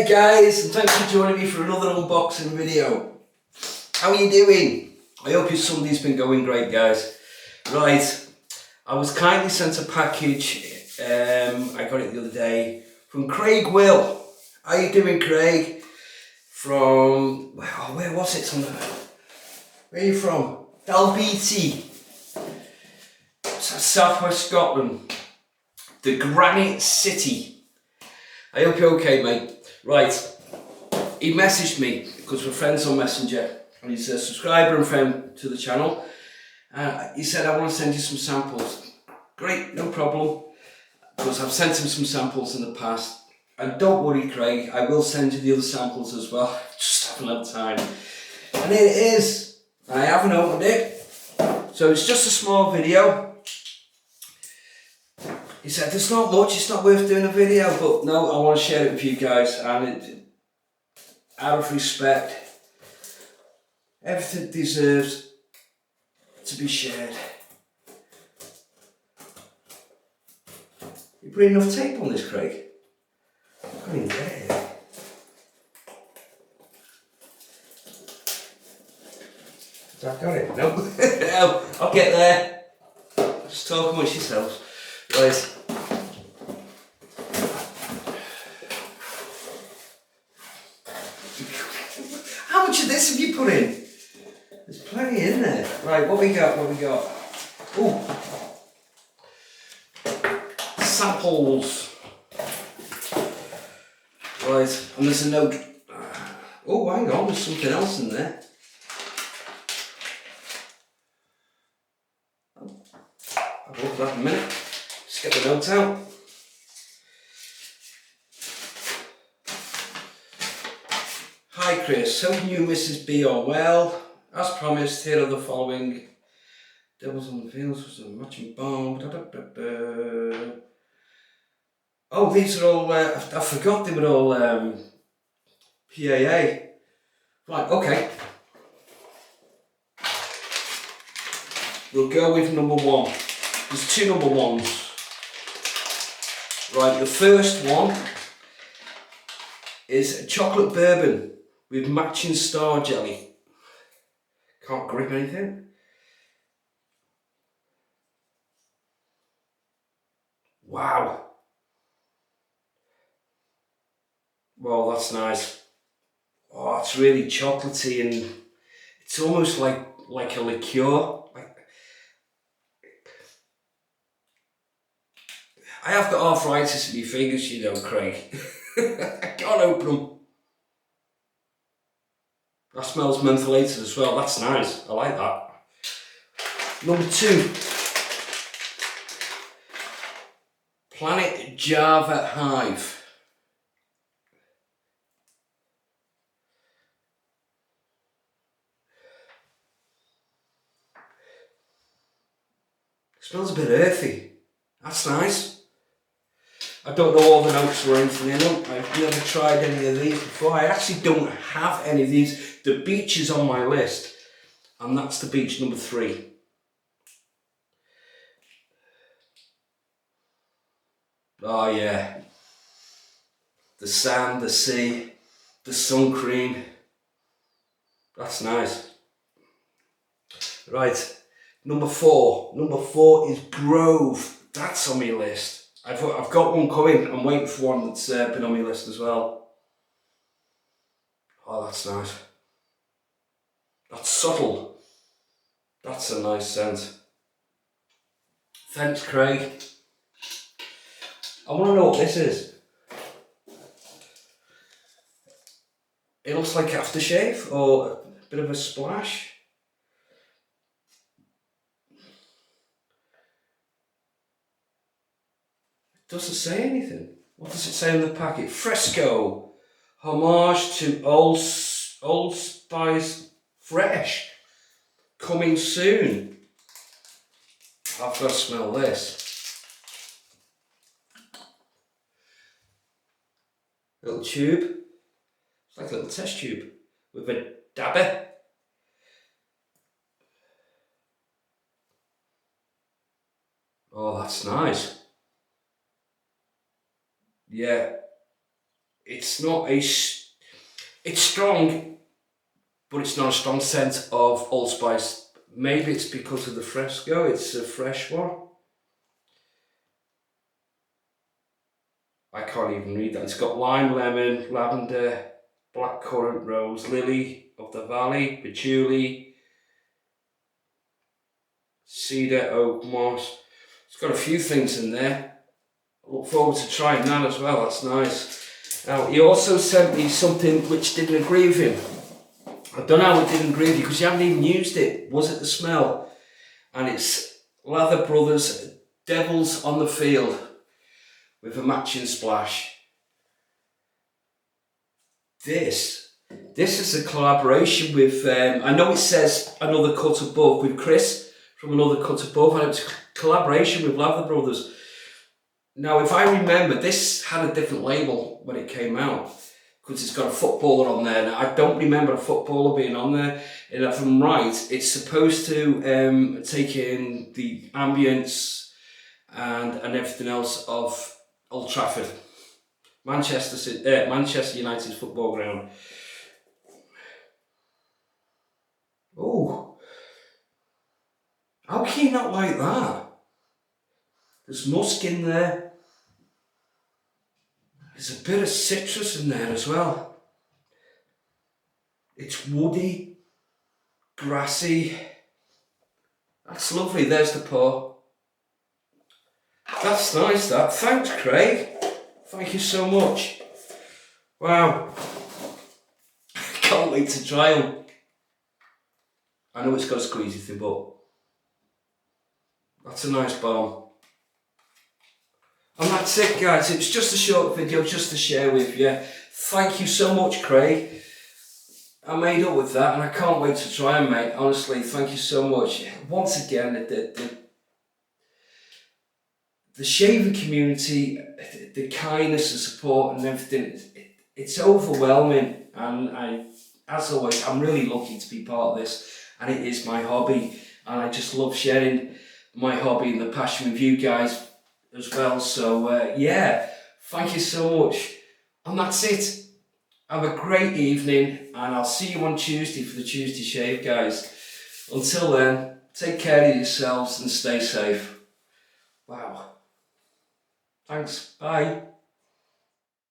Hey guys, and thanks for joining me for another unboxing video. How are you doing? I hope your Sunday's been going great, guys. Right, I was kindly sent a package, I got it the other day, from Craig Will. How you doing, Craig? From, where was it? Where are you from? Dalbeattie. Southwest Scotland. The Granite City. I hope you're okay, mate. Right, he messaged me because we're friends on Messenger, and he's a subscriber and friend to the channel. He said, I want to send you some samples. Great, no problem, because I've sent him some samples in the past. And don't worry, Craig, I will send you the other samples as well. Just haven't had time. And here it is. I haven't opened it, so it's just a small video. He said, there's not much, it's not worth doing a video, but no, I want to share it with you guys, and out of respect, everything deserves to be shared. You put enough tape on this, Craig? I can't even get it here. Have I got it? No. No, I'll get there. Just talk amongst yourselves. Right. How much of this have you put in? There's plenty in there. Right, what we got? Ooh. Samples. Right, and there's a note. Oh, hang on, there's something else in there. I'll look at that in a minute. Just get the note out. Hi Chris, hope you and Mrs. B are well. As promised, here are the following. Devils on the Fields was a matching bomb. Oh, these are all, I forgot they were all PAA. Right, okay. We'll go with number one. There's two number ones. Right, the first one is a chocolate bourbon with matching star jelly. Can't grip anything. Wow. Well, that's nice. Oh, it's really chocolatey and it's almost like a liqueur. I have got arthritis in my fingers, you know, Craig. I can't open them. That smells mentholated as well. That's nice. I like that. Number two. Planet Java Hive. Smells a bit earthy. That's nice. I don't know all the notes or anything in them. I've never tried any of these before. I actually don't have any of these. The beach is on my list, and that's the beach number 3. Oh yeah. The sand, the sea, the sun cream. That's nice. Right, number 4. Number 4 is Grove. That's on my list. I've got one coming. I'm waiting for one that's been on my list as well. Oh, that's nice. That's subtle. That's a nice scent. Thanks, Craig. I want to know what this is. It looks like aftershave or a bit of a splash. It doesn't say anything. What does it say in the packet? Fresco. Homage to Old Spice Fresh. Coming soon. I've got to smell this. Little tube. It's like a little test tube with a dabber. Oh, that's nice. Yeah. it's not it's strong, but it's not a strong scent of allspice. Maybe it's because of the Fresco, it's a fresh one. I can't even read that. It's got lime, lemon, lavender, blackcurrant, rose, lily of the valley, patchouli, cedar, oak, moss. It's got a few things in there. I look forward to trying that as well, that's nice. Now, he also sent me something which didn't agree with him. I don't know how it didn't agree with you because you haven't even used it. Was it the smell? And it's Lather Brothers Devils on the Field with a matching splash. This is a collaboration with, I know it says Another Cut Above with Chris from Another Cut Above, and it's a collaboration with Lather Brothers. Now, if I remember, this had a different label when it came out because it's got a footballer on there. Now, I don't remember a footballer being on there. And if I'm right, it's supposed to take in the ambience and everything else of Old Trafford, Manchester United's football ground. Oh, how can you not like that? There's musk in there. There's a bit of citrus in there as well. It's woody, grassy. That's lovely. There's the pour. That's nice, that. Thanks, Craig. Thank you so much. Wow. Can't wait to try them. I know it's got a squeezy thing, but that's a nice bomb. And that's it, guys. It's just a short video just to share with you. Thank you so much, Craig. I made up with that and I can't wait to try them, mate. Honestly, thank you so much. Once again, the shaving community, the kindness and support and everything, it's overwhelming. And as always, I'm really lucky to be part of this. And it is my hobby. And I just love sharing my hobby and the passion with you guys as well. So yeah, thank you so much. And that's it. Have a great evening and I'll see you on Tuesday for the Tuesday Shave, guys. Until then, take care of yourselves and stay safe. Wow. Thanks. Bye.